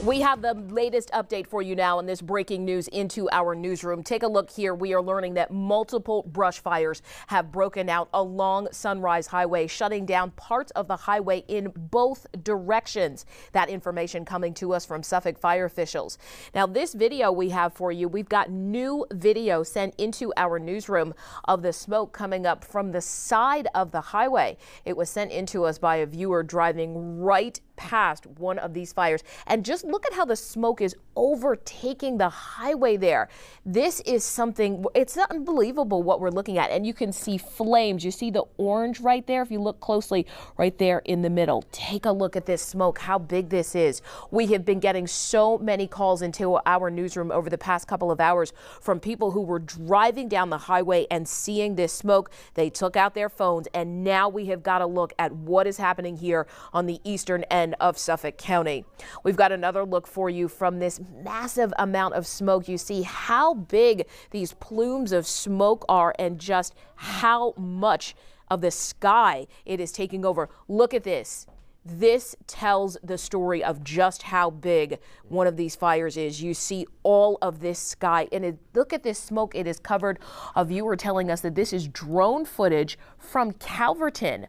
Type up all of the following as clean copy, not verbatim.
We have the latest update for you now in this breaking news into our newsroom. Take a look here. We are learning that multiple brush fires have broken out along Sunrise Highway, shutting down parts of the highway in both directions. That information coming to us from Suffolk fire officials. Now, this video we have for you, we've got new video sent into our newsroom of the smoke coming up from the side of the highway. It was sent into us by a viewer driving right past one of these fires, and just look at how the smoke is overtaking the highway there. This is something, it's unbelievable what we're looking at, and you can see flames. You see the orange right there if you look closely, right there in the middle. Take a look at this smoke, how big this is. We have been getting so many calls into our newsroom over the past couple of hours from people who were driving down the highway and seeing this smoke. They took out their phones, and now we have got to look at what is happening here on the eastern end of Suffolk County. We've got another look for you from this massive amount of smoke. You see how big these plumes of smoke are and just how much of the sky it is taking over. Look at this. This tells the story of just how big one of these fires is. You see all of this sky, and look at this smoke. It is covered. A viewer telling us that this is drone footage from Calverton.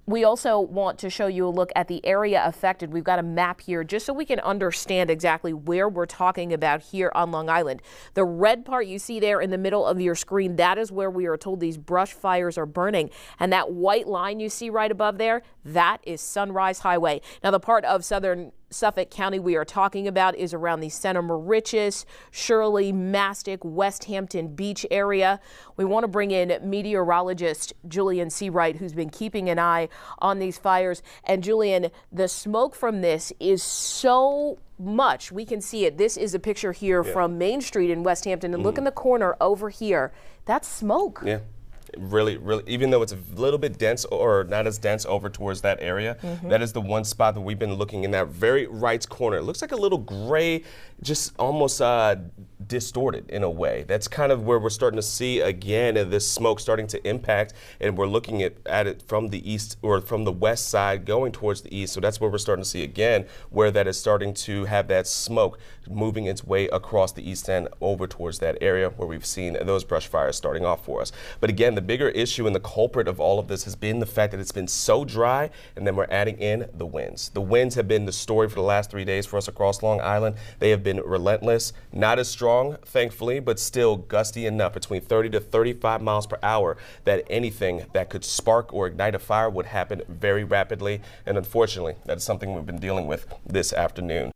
We also want to show you a look at the area affected. We've got a map here just so we can understand exactly where we're talking about here on Long Island. The red part you see there in the middle of your screen, that is where we are told these brush fires are burning. And that white line you see right above there, that is Sunrise Highway. Now, the part of southern Suffolk County we are talking about is around the Center Moriches, Shirley, Mastic, Westhampton Beach area. We want to bring in meteorologist Julian Seawright, who's been keeping an eye on these fires. And Julian, the smoke from this is so much. We can see it. This is a picture here from Main Street in Westhampton. And look in the corner over here. That's smoke. Yeah. Really, even though it's a little bit dense or not as dense over towards that area, that is the one spot that we've been looking in that very right corner. It looks like a little gray, just almost distorted in a way. That's kind of where we're starting to see again this smoke starting to impact, and we're looking at it from the east or from the west side going towards the east. So that's where we're starting to see again where that is starting to have that smoke moving its way across the east end over towards that area where we've seen those brush fires starting off for us. But again, the bigger issue and the culprit of all of this has been the fact that it's been so dry, and then we're adding in the winds. The winds have been the story for the last 3 days for us across Long Island. They have been relentless, not as strong, thankfully, but still gusty enough, between 30 to 35 miles per hour, that anything that could spark or ignite a fire would happen very rapidly. And unfortunately, that's something we've been dealing with this afternoon.